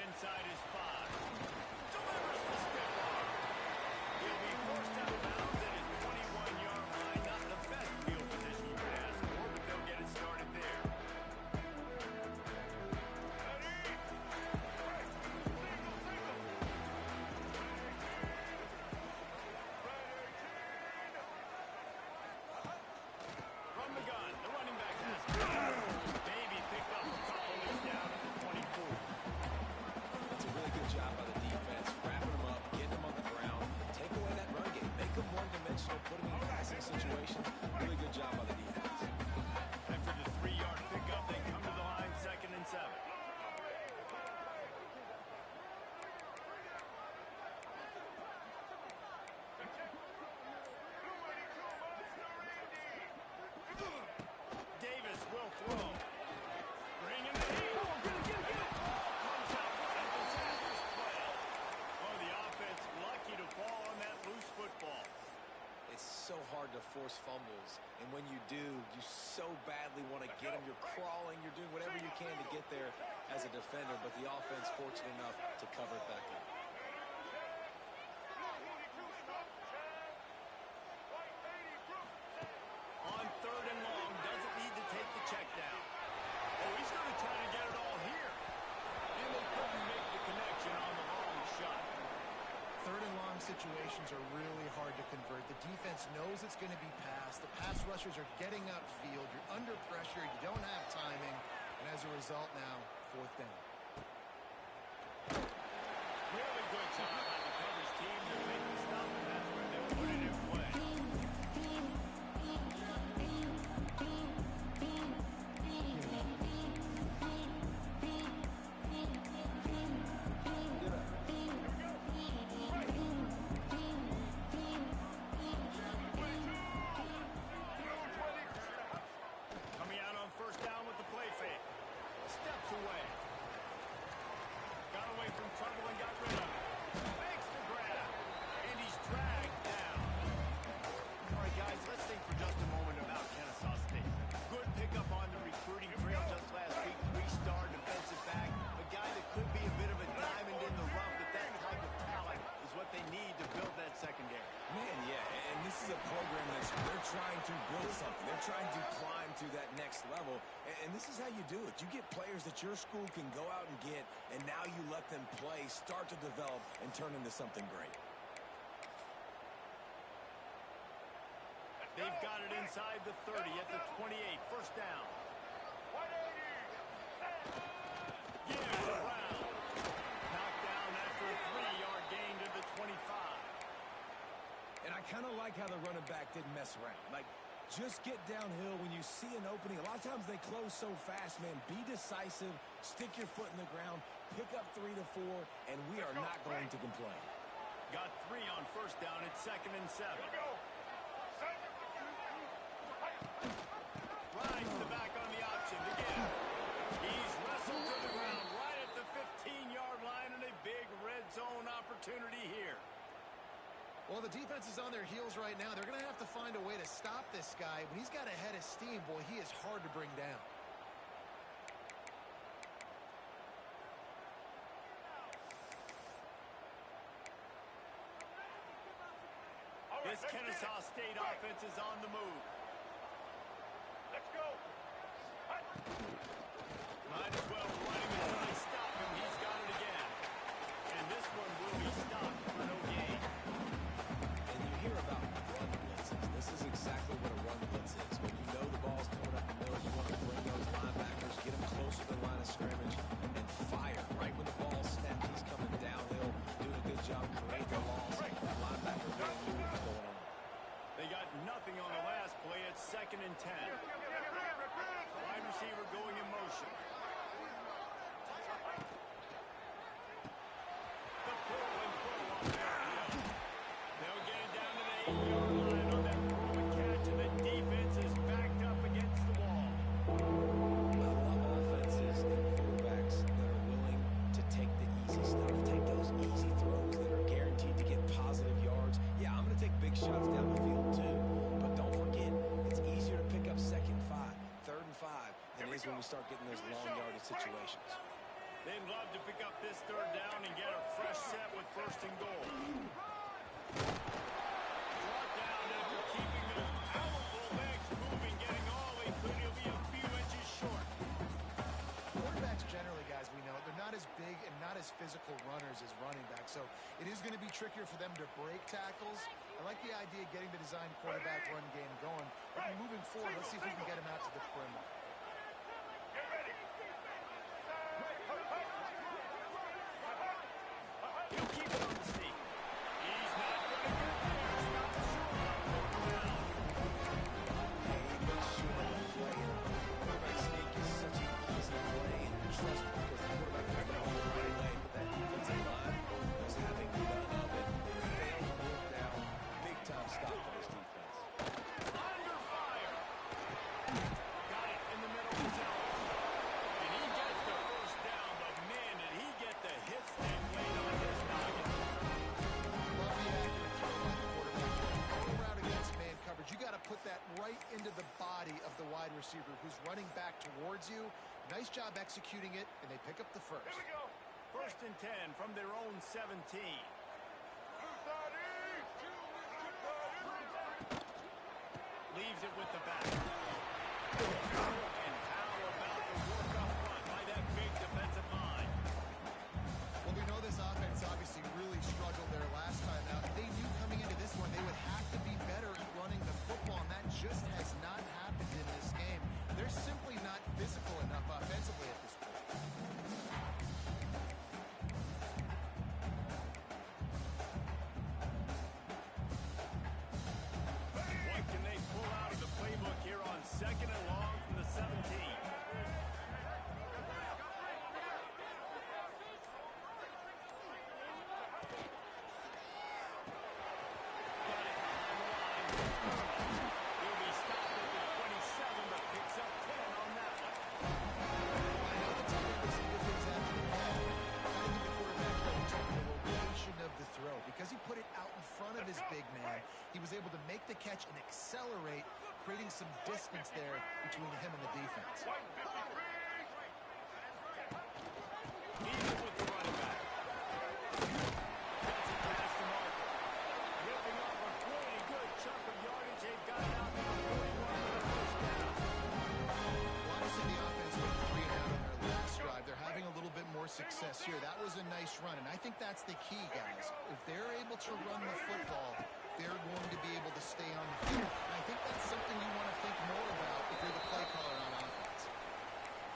inside his 5. Delivers the stiff arm. He'll be forced out of bounds at his 21-yard line. Not the best field position you could ask for, but they'll get it started there. From the gun, the running back has maybe picked up a couple leads down at the 24. That's a really good job by the defense, wrapping them up, getting them on the ground, take away that run game, make them one-dimensional, put them in passing situations. Really good job by the defense. After the 3-yard pickup, they come to the line, 2nd and 7. Davis will throw. Bringing the heat. Comes out with a disastrous play. Oh, the offense lucky to fall on that loose football. It's so hard to force fumbles, and when you do, you so badly want to get them. You're crawling, you're doing whatever you can to get there as a defender, but the offense fortunate enough to cover it back up. On 3rd and long, doesn't need to take the check down. Oh, he's going to try to get it all here. And they couldn't make the connection on the long shot. 3rd and long situations are really hard to convert. The defense knows it's going to be passed. The pass rushers are getting upfield. You're under pressure. You don't have timing. And as a result now, 4th down. Really good job by the coverage team to make the stop, and that's where they'll put it in play. Coming out on 1st down with the play fake. Steps away. Got away from trouble and got rid of it. Makes the grab. And he's dragged down. All right, guys, let's think for just a moment about Kennesaw State. Good pickup on the recruiting trail just last week. 3-star defensive back. A guy that could be a bit of a diamond in the rough, but that type of talent is what they need to build that secondary. Man, yeah, and this is a program they're trying to build something. They're trying to climb to that next level, and this is how you do it. You get players that your school can go out and get, and now you let them play, start to develop, and turn into something great. They've got it inside the 30 at the 28. 1st down. Gives around. Knocked down after a 3-yard gain to the 25. And I kind of like how the running back didn't mess around. Like, just get downhill when you see an opening. A lot of times they close so fast, man. Be decisive, stick your foot in the ground, pick up 3 to 4, and we are not going to complain. Got 3 on 1st down at 2nd and 7. Rides the back on the option again. He's wrestled to the ground right at the 15-yard line, and a big red zone opportunity here. Well, the defense is on their heels right now. They're going to have to find a way to stop this guy. When he's got a head of steam, boy, he is hard to bring down. This Kennesaw State offense is on the move. Let's go. Might as well run him until they stop him. He's got it again. And this one will be stopped for no gain. And you hear about run blitzes. This is exactly what a run blitz is. When you know the ball's coming up the middle, you want to bring those linebackers, get them closer to the line of scrimmage, and fire. Right when the ball's snapped, he's coming downhill, doing a good job creating the loss. That linebacker really knew what was going on. They got nothing on the last play at 2nd and 10. Wide receiver going in motion. The pull and throw off there. They'll get it down to the 8-yard line on that throw and catch, and the defense is backed up against the wall. I love offenses and quarterbacks that are willing to take the easy stuff. Take those easy throws that are guaranteed to get positive yards. Yeah, I'm going to take big shots down the field too, but don't forget, it's easier to pick up 2nd and 5, 3rd and 5 than it is when we start getting those long yardage situations. They'd love to pick up this third down and get a fresh set with first and goal. Brought down after keeping those powerful legs moving, getting all they could. He'll be a few inches short. Quarterbacks generally, guys, we know, they're not as big and not as physical runners as running backs, so it is going to be trickier for them to break tackles. I like the idea of getting the design quarterback run game going. But moving forward, let's see if we can get him out to the perimeter. He'll keep it on the sneak. He's not going to get there. Stop the short down. Quarterback sneak is such an easy play and trust because the quarterback doesn't know the right lane, but that defensive line was having none of it. Failed fourth down. Big time stop for this defense. Under fire. Got it in the middle of the zone. And he gets the first down, but man, did he get the hits that laid on his noggin. Love the accurate throw by the quarterback. Go around against man coverage. You got to put that right into the body of the wide receiver who's running back towards you. Nice job executing it, and they pick up the first. Here we go. First and 10 from their own 17. Leaves it with the back. And how about the work up front by that big defensive line? Well, we know this offense obviously really struggled there last time out. They knew coming into this one they would have to be better at running the football, and that just has not happened in this game. They're simply not physical enough offensively at this point. What can they pull out of the playbook here on second and long from the 17? He'll be stopped at the 27, but picks up 10 on that one. I know the team did some good things after the catch. I think the quarterback though took the location of the throw because he put it out in front of his big man. He was able to make the catch and accelerate, creating some distance there between him and the defense. Even with the running back. That's a pass to Marker. Ripping off a pretty good chunk of yardage. They've got it out now 41 for the first down. Well, obviously the offense went 3 and out on their last drive. They're having a little bit more success here. That was a nice run, and I think that's the key, guys. If they're able to run the football, they're going to be able to stay on the field. And I think that's something you want to think more about if you're the play caller on offense.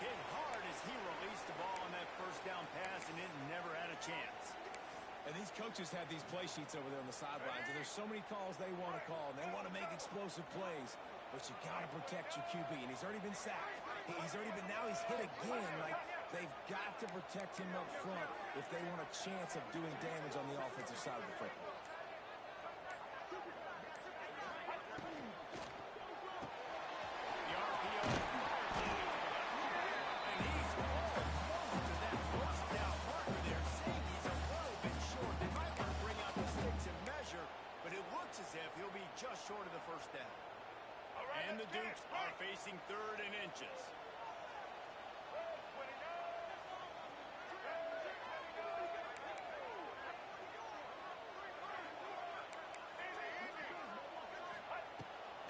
Hit hard as he released the ball on that first down pass, and it never had a chance. And these coaches have these play sheets over there on the sidelines, and there's so many calls they want to call, and they want to make explosive plays. But you got to protect your QB, and he's already been sacked. Now he's hit again. Like, they've got to protect him up front if they want a chance of doing damage on the offensive side of the football. The RPO. And he's close to that first down marker there, saying he's a little bit short. They might want to bring out the sticks and measure, but it looks as if he'll be just short of the first down. And the Dukes are facing third and inches.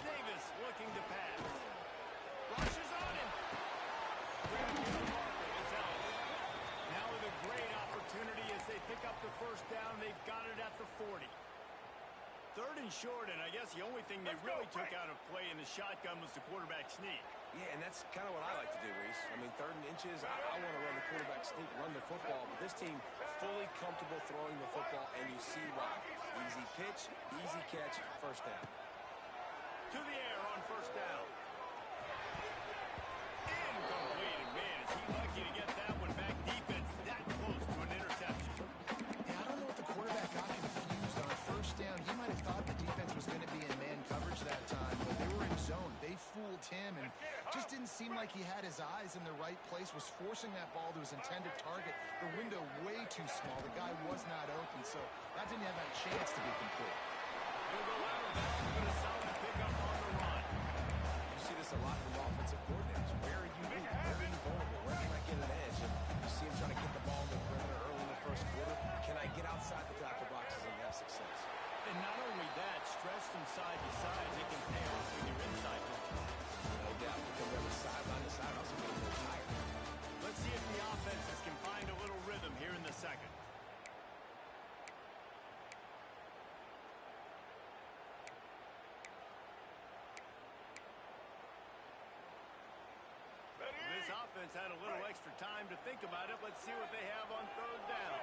Davis looking to pass. Rushes on him. It's out. Now with a great opportunity as they pick up the first down. They've got it at the 40. Third and short, and I guess the only thing they really took out of play in the shotgun was the quarterback sneak. Yeah, and that's kind of what I like to do, Reese. I mean, third and inches, I want to run the quarterback sneak, run the football, but this team fully comfortable throwing the football, and you see why. Easy pitch, easy catch, first down. To the air on first down. Incomplete, and man, is he lucky to get that one back. Defense that close to an interception. Yeah, I don't know if the quarterback got confused on first down. He might have thought the defense was going to be in man coverage that time, but they were in zone. They fooled him and just didn't seem like he had his eyes in the right place, was forcing that ball to his intended target. The window way too small. The guy was not open, so that didn't have a chance to be complete. He'll go out of bounds, but a solid pickup on the run. You see see this a lot from offensive coordinators. Where are you weak? Where are you vulnerable? Where can I get an edge? And you see him trying to get the ball in the perimeter early in the first quarter. Can I get outside the tackle boxes and have success? And not only that, stretch from side to side, it can pay off with your inside runs. No doubt. You can run sideline to side. Also get a little tired. Let's see if the offenses can find a little rhythm here in the second. This offense had a little extra time to think about it. Let's see what they have on third down.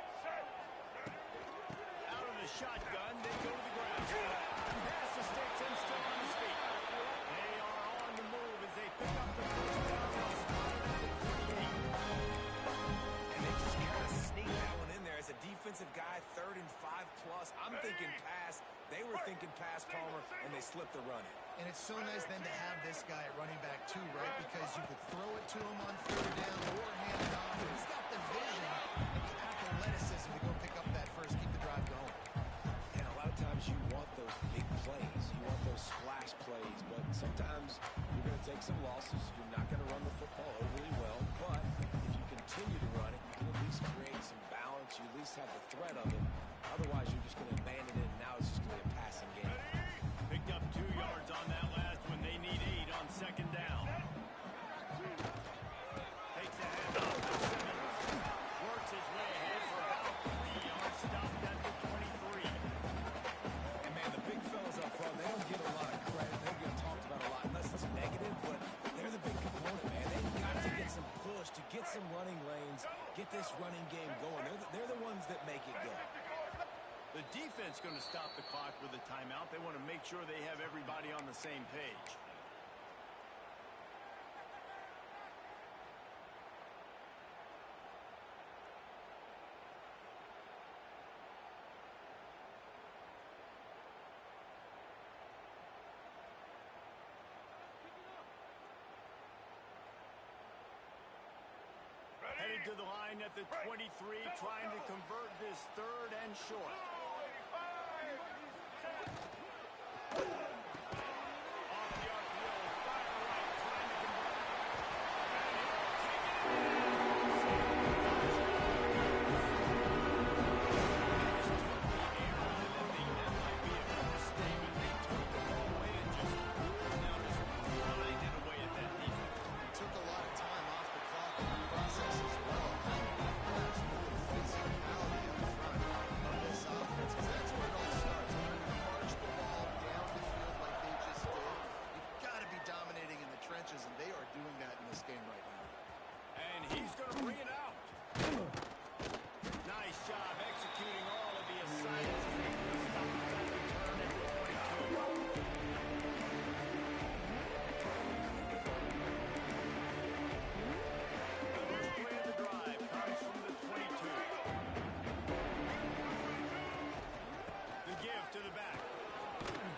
Out of the shotgun, they go to the ground. Pass the sticks and still on his feet. They are on the move as they pick up the first down. And they just kind of sneak that one in there. As a defensive guy, 3rd and 5+. I'm thinking pass. They were thinking pass, Palmer, and they slipped the run in. And it's so nice then to have this guy at running back too, right? Because you could throw it to him on third down or hand it off. He's got the vision and the athleticism to go pick up that first, keep the drive going. And a lot of times you want those big plays. You want those splash plays. But sometimes you're going to take some losses. You're not going to run the football overly well. But if you continue to run it, you can at least create some balance. You at least have the threat of it. Otherwise, you're just going to abandon it, and now it's just going to be a passing game. Picked up 2 yards on that last one. They need 8 on second down. Takes the handoff to Simmons. Works his way ahead for about 3 yards. Stopped at the 23. And, man, the big fellas up front, they don't get a lot of credit. They don't get talked about a lot unless it's negative, but they're the big component, man. They've got to get some push, to get some running lanes, get this running game going. They're the ones that make it go. The defense going to stop the clock with a timeout. They want to make sure they have everybody on the same page. Headed to the line at the 23, trying to convert this 3rd and short. Off the arc wheel, fire right, trying to convert. That might be a mistake, but they took the ball away and just grinded away at that defense. Took a lot of time off the clock in the process as well. That's the physicality in the front of this offense, because that's where it all starts. When you march the ball down the field like they just did, you've got to be dominating in the trenches, and they are doing that in this game right now. And he's going to bring it out. Nice job executing all of the assignments. And they can stop that return at the 22. The first play of the drive comes from the 22. The give to the back.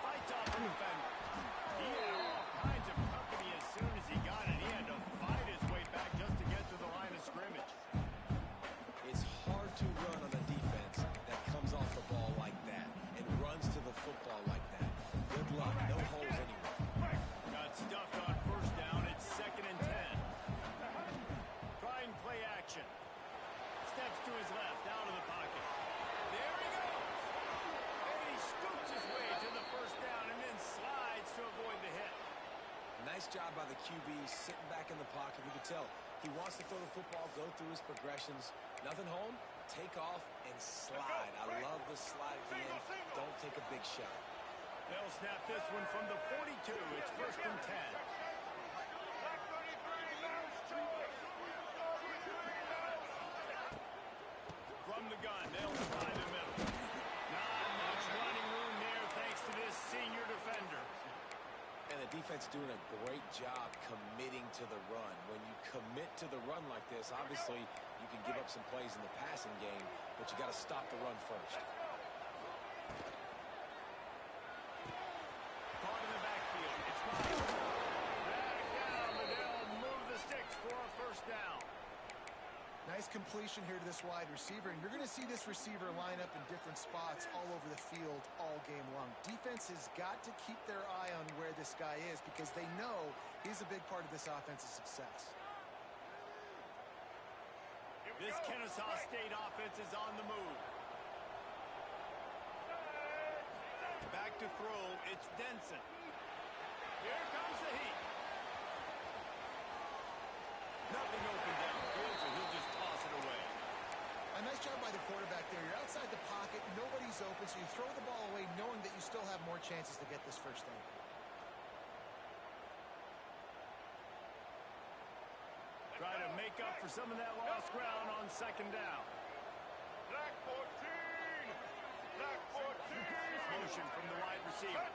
Fights off the defender. He had all kinds of company as soon as he got it. He had to fight his way back just to get to the line of scrimmage. It's hard to run on a defense that comes off the ball like that and runs to the football like that. Good luck. No holes anywhere. Got stuffed on first down. It's 2nd and 10. Trying play action. Steps to his left, out of the pocket. There he goes. And he scoots his way to the first down and then slides to avoid the hit. Nice job by the QB sitting back in the pocket. You can tell he wants to throw the football, go through his progressions. Nothing home, take off and slide. I love the slide at the end. Don't take a big shot. They'll snap this one from the 42. It's 1st and 10. From the gun, they'll try the middle. Not much running room there thanks to this senior defender. And the defense doing a great job committing to the run. When you commit to the run like this, obviously you can give up some plays in the passing game, but you got to stop the run first. Caught in the backfield. It's wide. Back down, but they'll move the sticks for a first down. Nice completion here to this wide receiver, and you're going to see this receiver line up in different spots all over the field all game long. Defense has got to keep their eye on where this guy is because they know he's a big part of this offense's success. This Kennesaw State offense is on the move. Back to throw, it's Denson. Here comes the heat. Nothing open downfield, so he'll just toss it away. A nice job by the quarterback there. You're outside the pocket, nobody's open, so you throw the ball away knowing that you still have more chances to get this first down. Try to make up for some of that lost ground on second down. Black 14! Black 14! Motion from the wide receiver.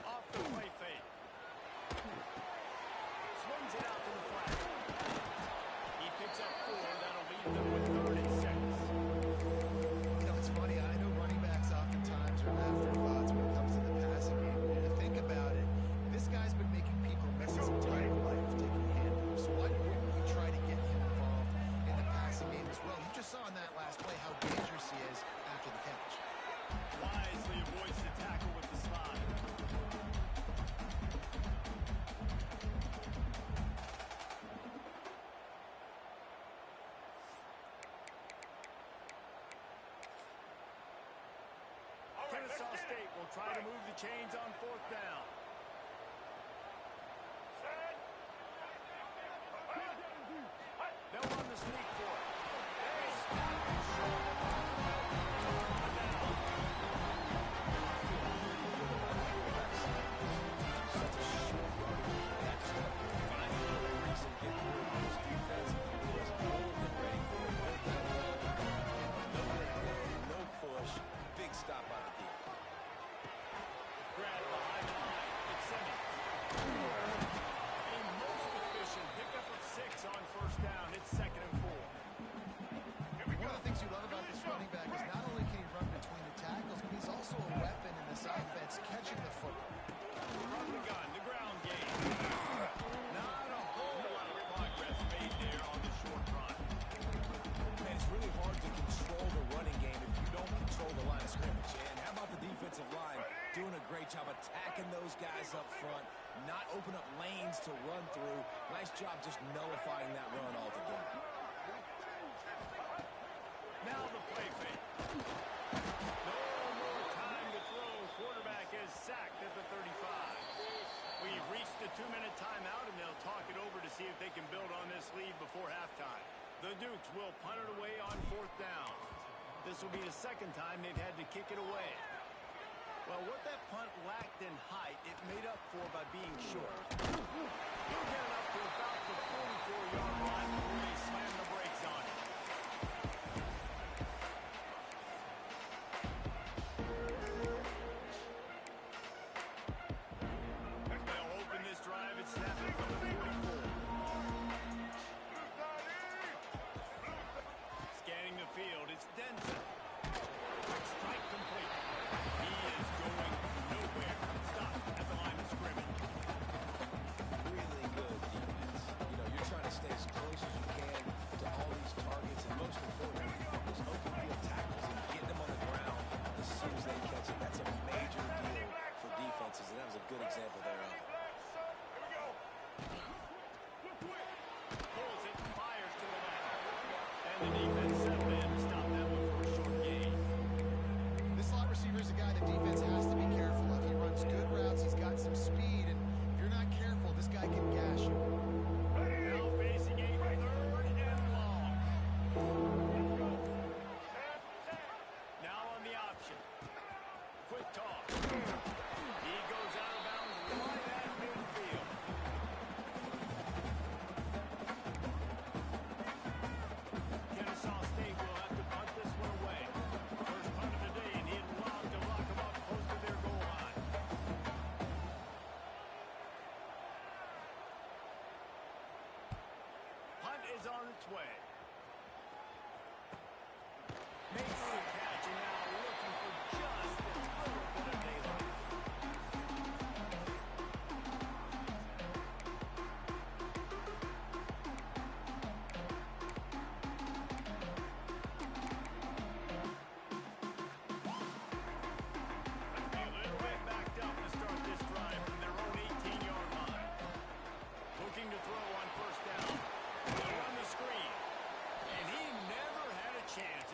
Off the play fake. Swings it out to the flat. He picks up 4. That'll leave them with 3rd and 6. You know, it's funny. I know running backs oftentimes are afterthoughts when it comes to the passing game. But to think about it, this guy's been making people miss his entire life taking handoffs. So why wouldn't you try to get him involved in the passing game as well? You just saw in that last play how dangerous he is after the catch. Wisely avoids the tackle with the slide. Kennesaw State will try to move the chains on 4th down. They'll run the sneak for it. They stop it short. Such a short run. They had to find a little crease and get through. This defense was cold and ready for it. Nowhere to go, no push. Big stop by the deep. Grab behind the line. It's Simmons. A most efficient pickup of 6 on 1st down. It's 2nd and 4. One of the things you love about this running back is not only can he run between the tackles, but he's also a weapon in this offense catching the football. From the gun, the ground game. Not a whole lot of progress made there on the short run. Man, it's really hard to control the running game if you don't control the line of scrimmage. And how about the defensive line doing a great job attacking those guys up front, not open up lanes to run through. Nice job just nullifying that run altogether. Now the play fake. No more time to throw. Quarterback is sacked at the 35. We've reached the 2-minute timeout, and they'll talk it over to see if they can build on this lead before halftime. The Dukes will punt it away on 4th down. This will be the 2nd time they've had to kick it away. Well, what that punt lacked in height, it made up for by being short. He'll get it up to about the 44-yard line before they slam the brakes on it. They'll open this drive and snap it from the 44. Scanning the field, it's Denson. Strike complete. He is going nowhere. Stop at the line of scrimmage. Really good defense. You know, you're trying to stay as close as you can to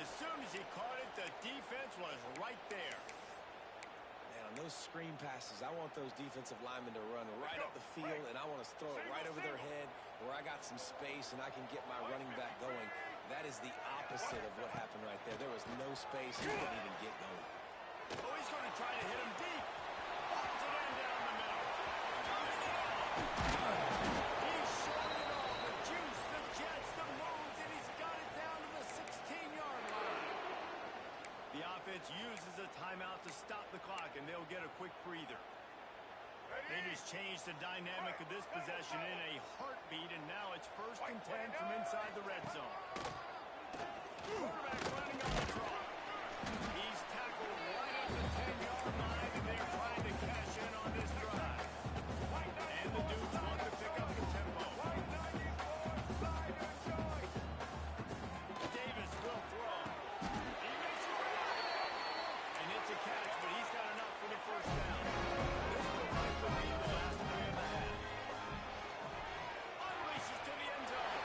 As soon as he caught it, the defense was right there. Man, on those screen passes, I want those defensive linemen to run right up the field, and I want to throw it right over their head where I got some space and I can get my running back going. That is the opposite of what happened right there. There was no space. He couldn't even get going. Oh, he's going to try to hit him deep. Pulls it in down the middle. He's showing it all. The juice, the jets, the moves, and he's got it down to the 16-yard line. The offense uses a timeout to stop the clock, and they'll get a quick breather. They just changed the dynamic of this possession in a heartbeat, and now it's 1st and 10 from inside the red zone. Quarterback running on the draw. He's tackled right at the 10-yard line, and they're trying to cash in on this drive. And the Dukes want to pick up the tempo. Davis will throw. He makes a grab. And it's a catch, but he's got enough for the first down. This will likely be the last play of the half. Unleashes to the end zone.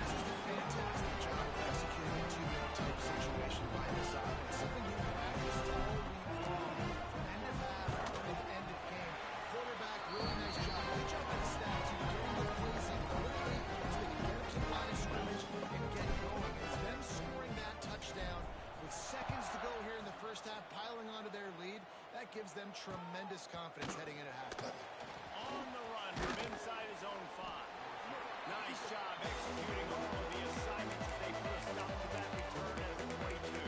This is a fantastic job of executing a two-minute type situation by this offense. Something you practiced all week long, from end of half to the end of game. Quarterback, really nice job. Good job by the staff team getting the plays in quickly so they can get up to the line of scrimmage and get going. It's them scoring that touchdown with seconds to go here in the first half, piling onto their lead. That gives them tremendous confidence heading into halftime. On the run from inside his own 5. Nice job executing all of the assignments as they put a stop to that return at the 22.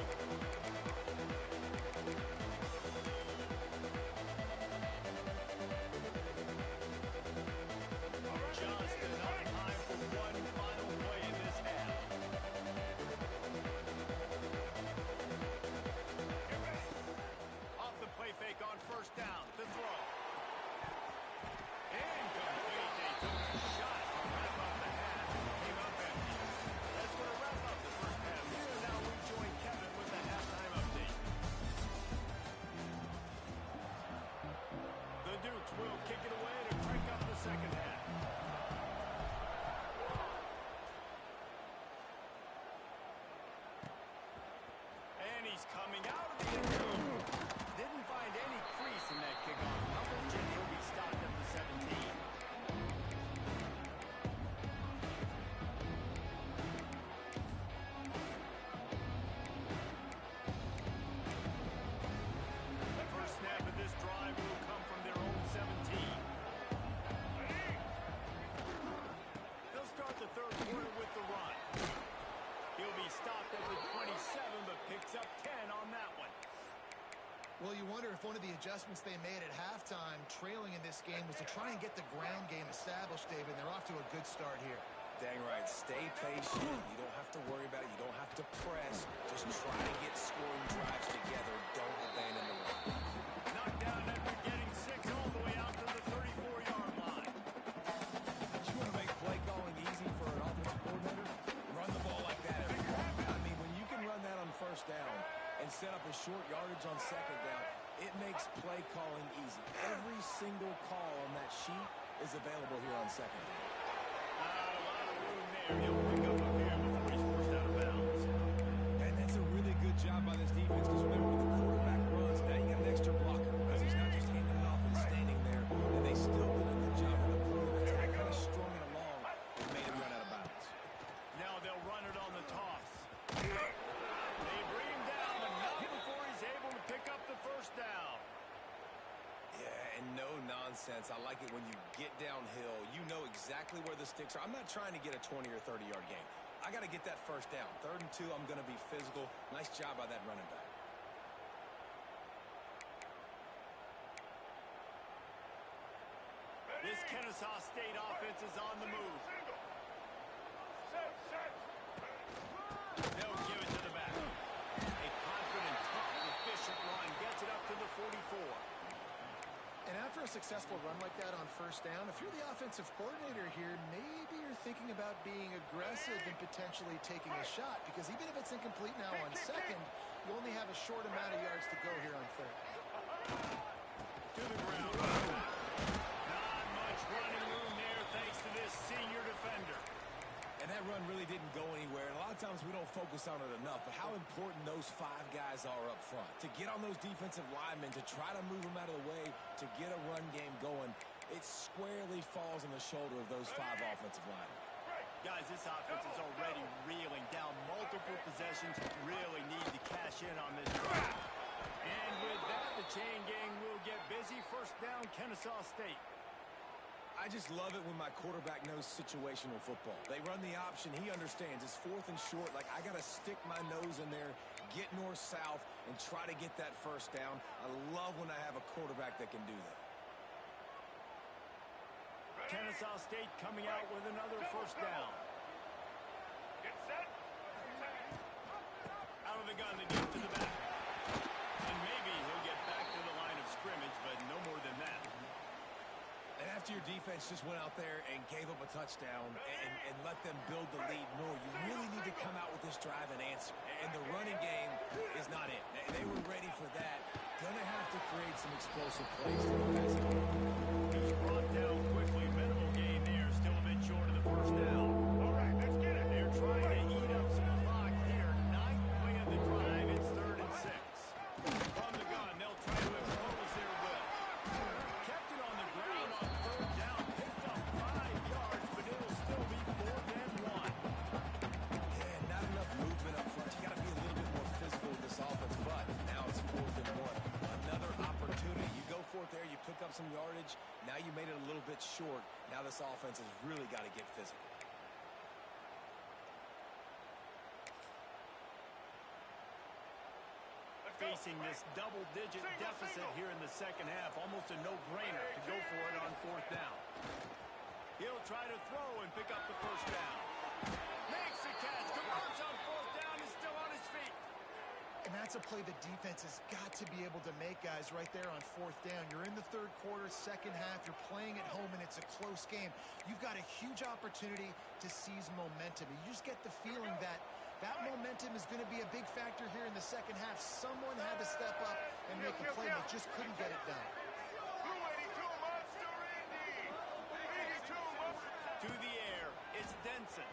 Just enough time for one final play in this half. Off the play fake on 1st down. The throw. Incomplete. They took a shot to wrap up the half. Came up empty. That's going to wrap up the first half. Here and now we join Kevin with the halftime update. The Dukes will kick it away to crank up the second half. And he's coming out of the end zone. Didn't find any crease in that kickoff coverage, and he'll be stopped at the 17. The first snap of this drive will come from their own 17. They'll start the third quarter with the run. He'll be stopped at the 27, but picks up 10 on that one. Well, you wonder if one of the adjustments they made at halftime, trailing in this game, was to try and get the ground game established, David. They're off to a good start here. Dang right. Stay patient. You don't have to worry about it. You don't have to press. Just try to get scoring drives together. Don't abandon the run. Knocked down after getting 6 all the way out to the 34-yard line. You want to make play calling easy for an offensive coordinator? Run the ball like that every time. I mean, when you can run that on 1st down and set up a short yardage on 2nd down, it makes play calling easy. Every single call on that sheet is available here on 2nd down. A lot of room there. He'll pick up a few before he's forced out of bounds. And that's a really good job by this defense, because remember, when the quarterback runs, now you got an extra blocker, because he's not just handing it off and standing there, and they still did a good job with the point of attack, kind of strung it along and made him run out of bounds. Now they'll run it on the toss. They bring him down, but not before he's able to pick up the first down. Yeah, and no nonsense. I like it when you get downhill. You know exactly where the sticks are. I'm not trying to get a 20 or 30-yard gain. I got to get that first down. 3rd and 2, I'm going to be physical. Nice job by that running back. This Kennesaw State offense is on the move. They'll give it to the back. A confident, tough, efficient run gets it up to the 44. And after a successful run like that on 1st down, if you're the offensive coordinator here, maybe you're thinking about being aggressive and potentially taking a shot, because even if it's incomplete now on 2nd, you only have a short amount of yards to go here on 3rd. To the ground. Not much running room there. They run really didn't go anywhere, and a lot of times we don't focus on it enough, but how important those 5 guys are up front. To get on those defensive linemen, to try to move them out of the way, to get a run game going, it squarely falls on the shoulder of those 5 offensive linemen. Guys, this offense is already reeling down multiple possessions. Really need to cash in on this drive. And with that, the chain gang will get busy. First down, Kennesaw State. I just love it when my quarterback knows situational football. They run the option. He understands. It's 4th and short. Like, I got to stick my nose in there, get north-south, and try to get that first down. I love when I have a quarterback that can do that. Kennesaw State coming out with another first down. Get set. Out of the gun, they get to the back. And maybe he'll get back to the line of scrimmage, but no more than that. And after your defense just went out there and gave up a touchdown and let them build the lead more, you really need to come out with this drive and answer. And the running game is not it. They were ready for that. Gonna have to create some explosive plays for the passing game. He's brought down quickly. Minimal gain there. Still a bit short of the first down. All right, let's get it. They're trying to eat up some clock here. 9th play of the drive. It's 3rd and 6. From the gun, they'll try to impose their will. Kept it on the ground on 3rd down. Picked up 5 yards, but it'll still be 4th and 1. Yeah, not enough movement up front. You got to be a little bit more physical with this offense, but now it's 4th and 1. Another opportunity. You go for it there, you pick up some yardage. Now you made it a little bit short. Now this offense has really got to get physical. Facing this double-digit deficit here in the second half. Almost a no-brainer to go for it on 4th down. He'll try to throw and pick up the first down. Makes the catch. Gamont's on 4th down. Is still on his feet. And that's a play the defense has got to be able to make, guys, right there on 4th down. You're in the 3rd quarter, second half. You're playing at home, and it's a close game. You've got a huge opportunity to seize momentum. You just get the feeling that that momentum is going to be a big factor here in the second half. Someone had to step up and make a play, but just couldn't get it done. Blue 82 Monster Indy. 82 Monster. To the air. It's Denson.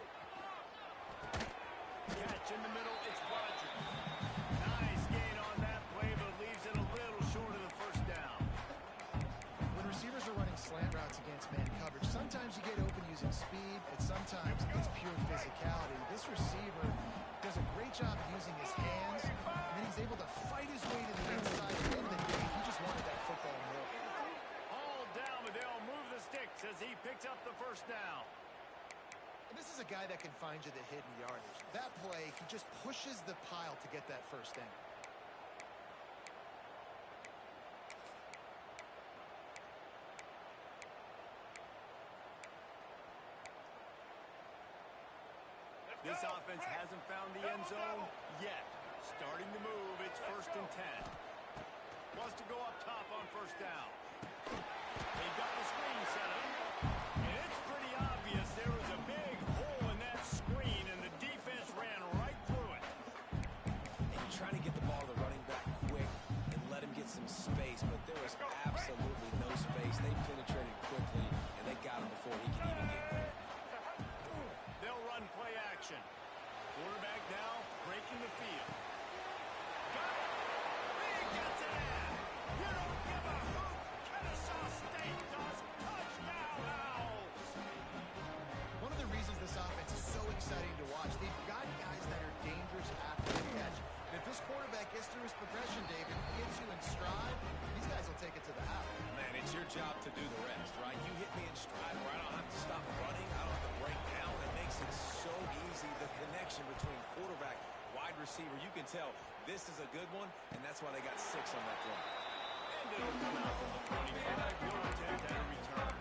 Catch in the middle. It's Rogers. Nice gain on that play, but leaves it a little short of the first down. When receivers are running slant routes against man coverage, sometimes you get open using speed, and sometimes it's pure physicality. This receiver does a great job using his hands, and then he's able to fight his way to the inside. At the end of the day, he just wanted that football more. All down, but they'll move the sticks as he picks up the first down. And this is a guy that can find you the hidden yardage. That play, he just pushes the pile to get that first down. This offense hasn't found the end zone yet. Starting to move, it's 1st and 10. Wants to go up top on first down. They've got the screen set up. And it's pretty obvious there was a big hole in that screen, and the defense ran right through it. And you're trying to get the ball to the running back quick and let him get some space, but there was absolutely no space. They penetrated quickly, and they got him before he could even get there. They'll run play action. Quarterback now breaking the field. Got it. He gets it in. You don't give a hoot. Kennesaw State does. Touchdown, Owls. One of the reasons this offense is so exciting to watch, they've got guys that are dangerous after the catch. And if this quarterback gets through his progression, David, gets you in stride, these guys will take it to the house. Man, it's your job to do the rest, right? You hit me in stride where I don't have to stop running. I don't have to break down. It makes it so easy, the connection between quarterback, wide receiver. You can tell this is a good one, and that's why they got 6 on that play. And it'll come out from the 25. We'll attempt at a return.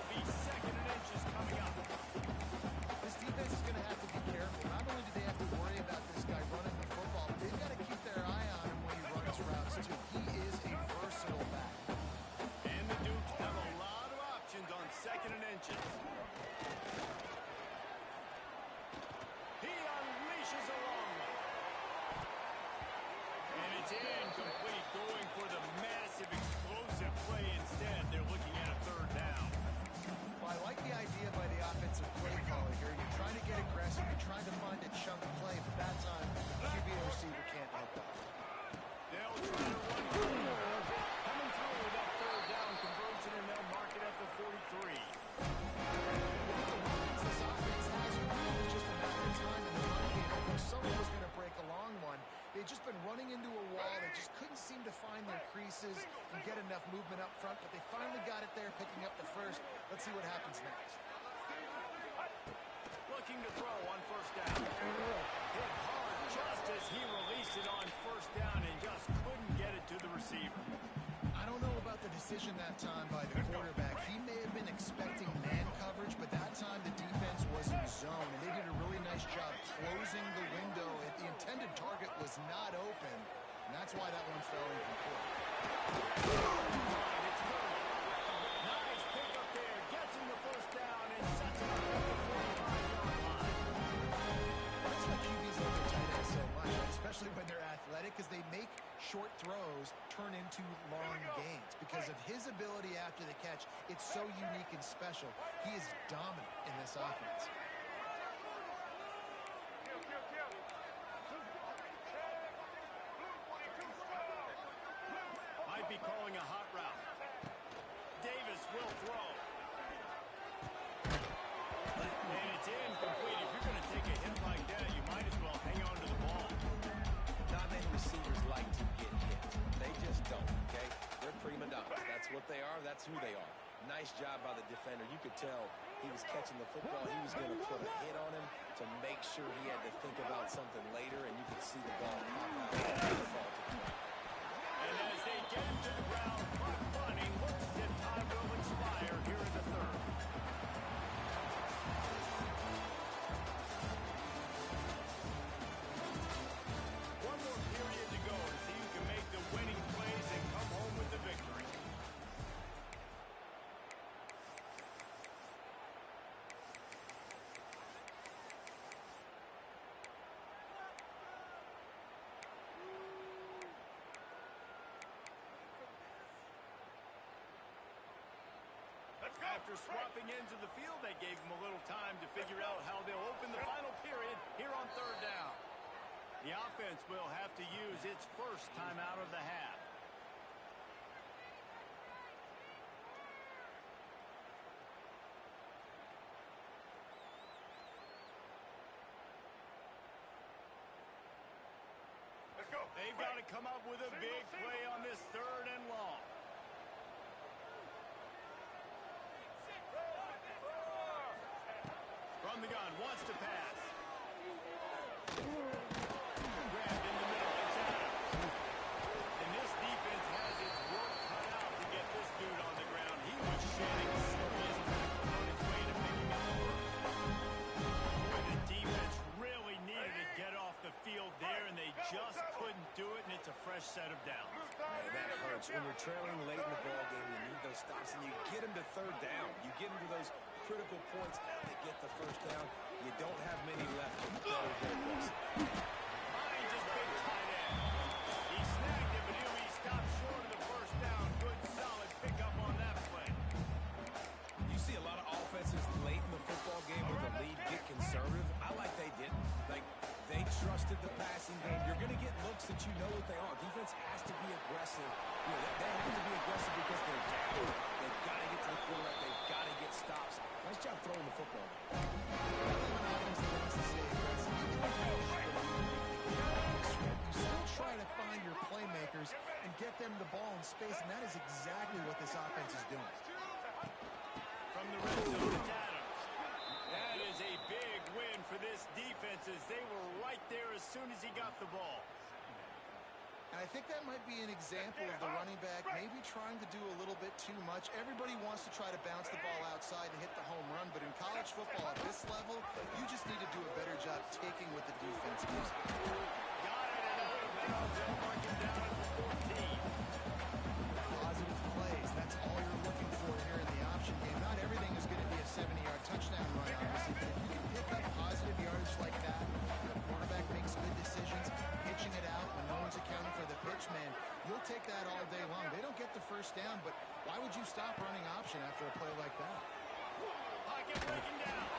Be inches. He unleashes a long one. And it's incomplete, going for the massive, explosive play instead. They're looking at a third down. Well, I like the idea by the offensive play caller here. You're trying to get aggressive. You're trying to find a chunk play, but that time, the QB and receiver can't help that. They'll try to run coming through with that third down conversion, and they'll mark it at the 43. This offense has it's just a matter of time in the run game before someone was going to break a long one. They've just been running into a wall. They just couldn't seem to find their creases and get enough movement up front, but they finally got it there, picking up the first. Let's see what happens next. Looking to throw on first down. Hit hard just as he released it on first down and just couldn't get it to the receiver. I don't know about the decision that time by the quarterback. He may have been expecting man coverage, but that time the defense was in zone, and they did a really nice job closing the window. The intended target was not open, and that's why that one fell incomplete. It's good. Nice pick up there. Gets him the first down and sets it up at the 45-yard line. That's why QBs love their tight ends so much, especially when they're athletic, because they make short throws turn into long gains. Because of his ability after the catch, it's so unique and special. He is dominant in this offense. Might be calling a hot route. Davis will throw. And it's incomplete. If you're going to take a hit like that, you might as well hang on to the ball. Not many receivers like to get hit. They just don't, okay? They're prima donnas. That's what they are. That's who they are. Nice job by the defender. You could tell he was catching the football. He was going to put a hit on him to make sure he had to think about something later, and you could see the ball pop out and fall to the ground. And as they get him to the ground, clock running, looks as if time will expire here in the third. One more period to go to see who can make the winning plays and come home with the victory. After swapping ends of the field, they gave them a little time to figure out how they'll open the final period here on third down. The offense will have to use its first timeout of the half. Let's go. They've got to come up with a big play on this third and long. From the gun, wants to pass. Grabbed in the middle, it's Adams. And this defense has its work cut out to get this dude on the ground. He was shedding serious tackles on his way to picking up the first. Boy, the defense really needed to get off the field there, and they just couldn't do it, and it's a fresh set of downs. Man, that hurts. When you're trailing late in the ball game, you need those stops, and you get them to third down. You get them to those critical points to get the first down. You don't have many left to go. Finds his big tight end. He snagged it, but he stopped short of the first down. Good, solid pickup on that play. You see a lot of offenses late in the football game with the lead get conservative. I like they didn't. Like, they trusted the passing game. You're going to get looks that you know what they are. Defense has to be aggressive. You know, they have to be aggressive because they're down. They've got to get to the quarterback. They've got to get stops. Nice job throwing the football. You still try to find your playmakers and get them the ball in space, and that is exactly what this offense is doing. From the red zone, it's Adams. That is a big win for this defense as they were right there as soon as he got the ball. And I think that might be an example of the running back maybe trying to do a little bit too much. Everybody wants to try to bounce the ball outside and hit the home run, but in college football at this level, you just need to do a better job taking what the defense gives you. Got it and out of bounds. They'll mark it down at the 14. Positive plays, that's all you're looking for here in the option game. Not everything is going to be a stop running option after a play like that. Pocket breaking down.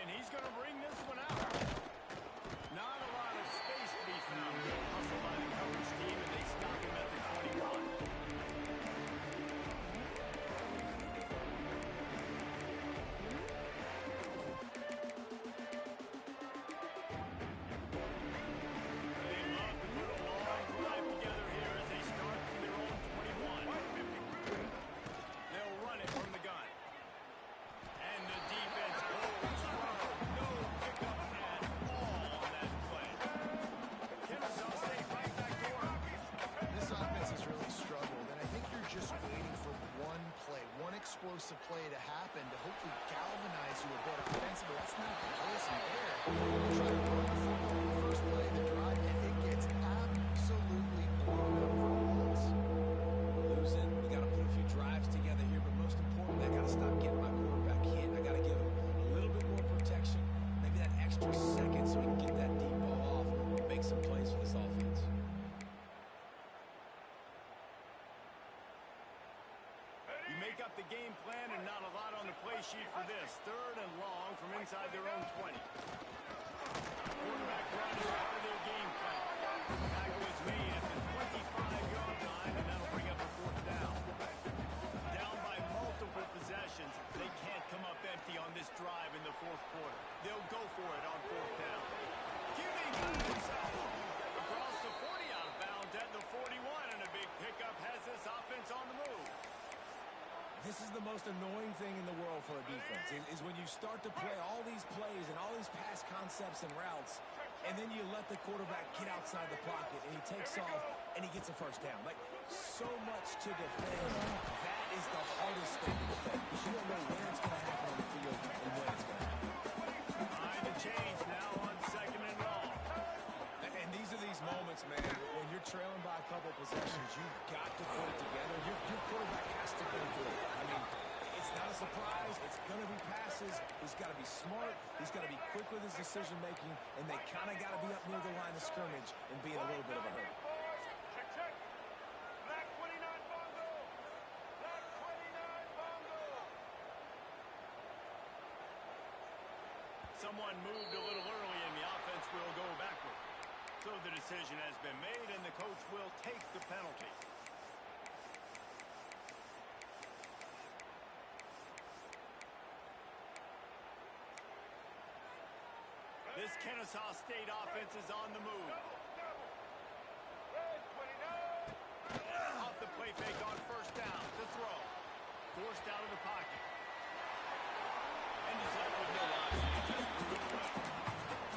He's going to bring this one out. Not a lot of space to be found. Hustle by the coverage team, and they stop him at the 21. They love to put a long drive together here as they start from their own 21. They'll run it from the gun. And the defense holds strong. No pickup at all on that play. Kennesaw State right back to work. This offense has really struggled, and I think you're just waiting for one play, one explosive play to happen to hopefully galvanize you a bit offensively. That's not the case in there. You try to run the football on the first play of the drive, and it gets absolutely blown up for balls. We're losing. We got to put a few drives together here, but most importantly, I got to stop getting my quarterback hit. I got to give him a little bit more protection, maybe that extra second so he can get that deep ball off and make some plays for this offense. You make up the game plan and not a lot on the play sheet for this. 3rd and long from inside their own 20. Quarterback run is part of their game plan. Tackle is made at the 25-yard line, and that'll bring up a 4th down. Down by multiple possessions, they can't come up empty on this drive in the 4th quarter. They'll go for it on 4th down. QB got himself across the 40 out of bounds at the 41, and a big pickup has this offense on the move. This is the most annoying thing in the world for a defense, is when you start to play all these plays and all these pass concepts and routes, and then you let the quarterback get outside the pocket, and he takes off, and he gets a 1st down. Like, so much to defend. That is the hardest thing to defend, because you don't know where it's going to happen on the field and when it's going to happen. Behind the chains now on 2nd and long. And these are these moments, man, when you're trailing by a couple possessions, you've got to put it together. Your quarterback has to go through it. I mean, it's not a surprise. It's going to be passes. He's got to be smart. He's got to be quick with his decision-making, and they kind of got to be up near the line of scrimmage and be in a little bit of a hurry. Check, check. Black 29 bongo. Black 29 bongo. Someone moved a little early, and the offense will go backward. So the decision has been made, and the coach will take the penalty. This Kennesaw State offense is on the move. Red 29. Off the play fake on 1st down. The throw. Forced out of the pocket. And he's left with no option.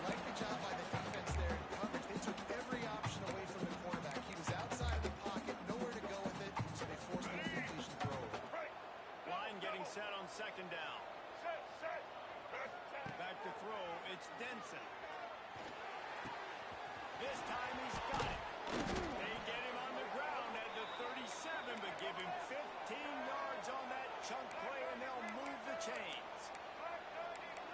Like the job by the defense there in coverage. They took every option away from the quarterback. He was outside of the pocket, nowhere to go with it, so they forced an incompletion throw. Line getting set on 2nd down. Set, set. Back to throw, it's Denson. This time he's got it. They get him on the ground at the 37, but give him 15 yards on that chunk play, and they'll move the chains.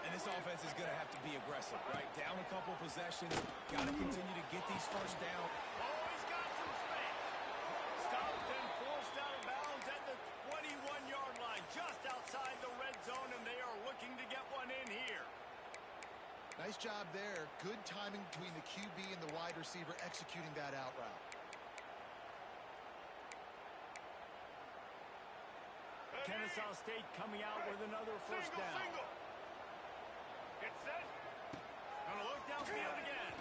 And this offense is going to have to be aggressive, right? Down a couple possessions, got to continue to get these 1st down. Oh, he's got some space. Stopped and forced out of bounds at the 21-yard line, just outside the red zone, and they are looking to get one in here. Nice job there. Good timing between the QB and the wide receiver executing that out route. Kennesaw State coming out with another 1st down. Single. Get set. Gonna look downfield again.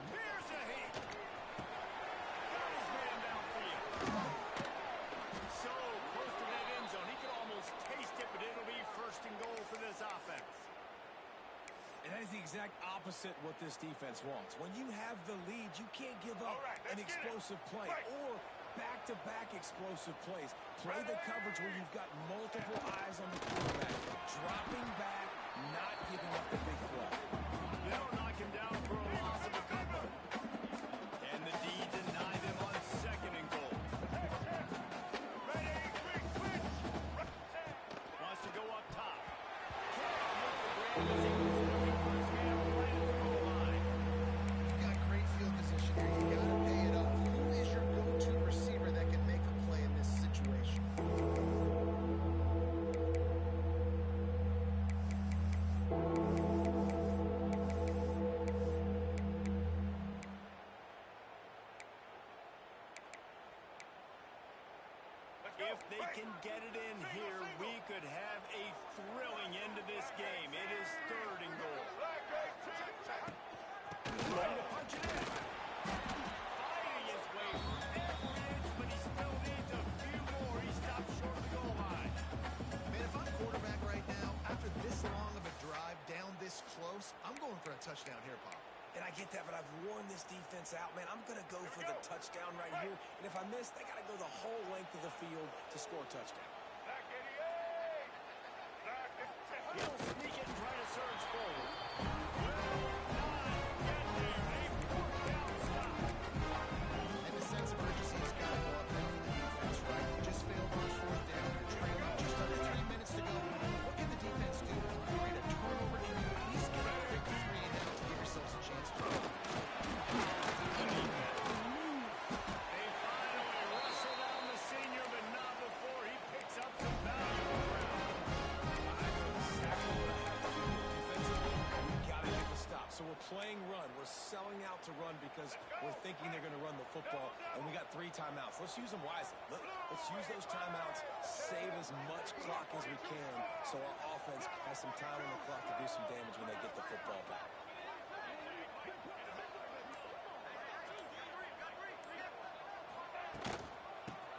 Here's a hit. Got his man downfield. So close to that end zone. He could almost taste it, but it'll be 1st and goal for this offense. And that is the exact opposite opposite what this defense wants. When you have the lead, you can't give up an explosive play or back-to-back explosive plays. Play the coverage where you've got multiple eyes on the quarterback. Dropping back, not giving up the big play. They don't knock him down for a loss of a couple. And the D denied him on second and goal. Ready, quick, switch. Wants to go up top. Can't get the grab as he was looking for his man right at the goal line. You got great field position here. You got to pay it up. Who is your go-to receiver that can make a play in this situation? If they can get it in here, we could have a thrilling end to this game. It is third and goal. Trying to punch it in. Fighting his way for every inch, but he still needs a few more. He stopped short of the goal line. Man, if I'm quarterback right now, after this long of a drive down this close, I'm going for a touchdown here, Pop. And I get that, but I've worn this defense out, man. I'm going to go for the touchdown right here. And if I miss, they got to go the whole length of the field to score a touchdown. He'll sneak it and try to surge forward. Get there. A fourth down stop. And the sense of urgency has got to go up there for the defense, right? You just failed on fourth down. You're trailing just under 3 minutes to go. What can the defense do? Create a turnover? Can you at least get a quick 3 and out to give yourselves a chance to win? They finally wrestle down the senior, but not before he picks up some valuable ground. I know exactly what I have to do defensively. We've got to get the stop. So we're playing run. We're selling out to run because we're thinking they're going to run the football, and we got 3 timeouts. Let's use them wisely. Let's use those timeouts, save as much clock as we can so our offense has some time on the clock to do some damage when they get the football back.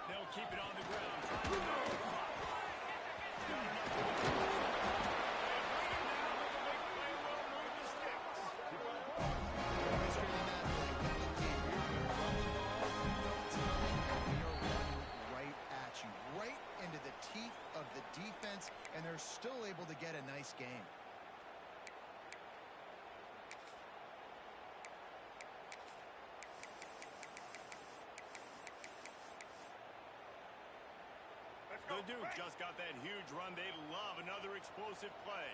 They'll keep it on the ground. Trying to milk the clock. Got enough for the goal. They bring him down, but the big play will move the sticks. Demonstrating that play with the team. You're running the ball, you know it's coming, and we are running right at you, right into the teeth of the defense, and they're still able to get a nice game. The Duke just got that huge run. They love another explosive play.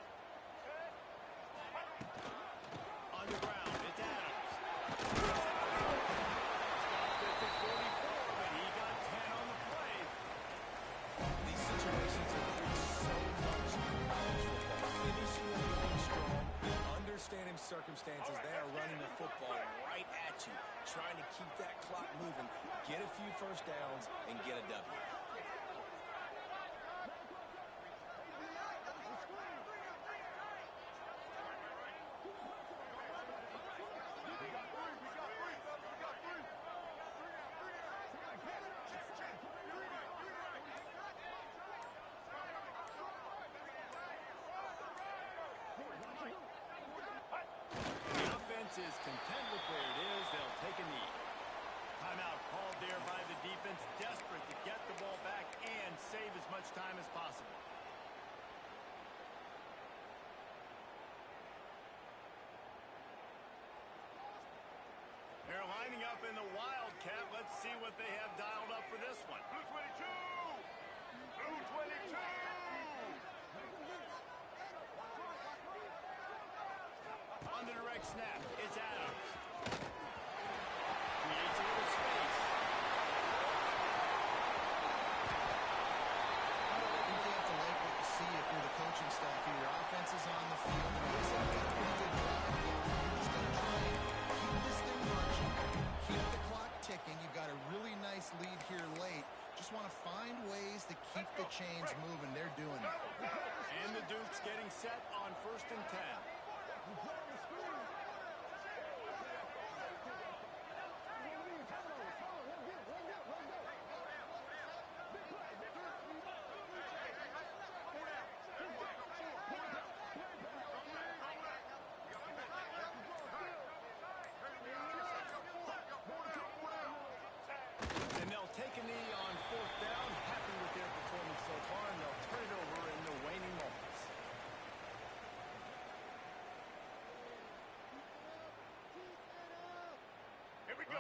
On the ground, it's Adams. Stopped at the 44, but he got 10 on the play. These situations are so much in college football. Finishing the game strong, understanding circumstances. They are running the football right at you, trying to keep that clock moving, get a few first downs, and get a W. The offense is content with where it is. They'll take a knee. Timeout called there by the defense, desperate to get the ball back and save as much time as possible. They're lining up in the Wildcat. Let's see what they have dialed up for this one. Blue 22! Blue 22! On the direct snap, it's Adams. Creates a little space. I think you have to like what you see if you're the coaching staff here. Your offense is on the field. It looks like you got a pretty good drive going. You're just going to try and keep this thing marching, keep the clock ticking. You've got a really nice lead here late. Just want to find ways to keep the chains moving. They're doing that. And the Duke's getting set on 1st and 10.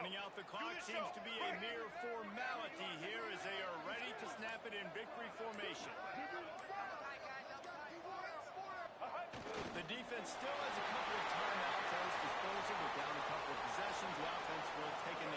Running out the clock seems to be a mere formality here as they are ready to snap it in victory formation. The defense still has a couple of timeouts at its disposal. We're down a couple of possessions. The offense will take an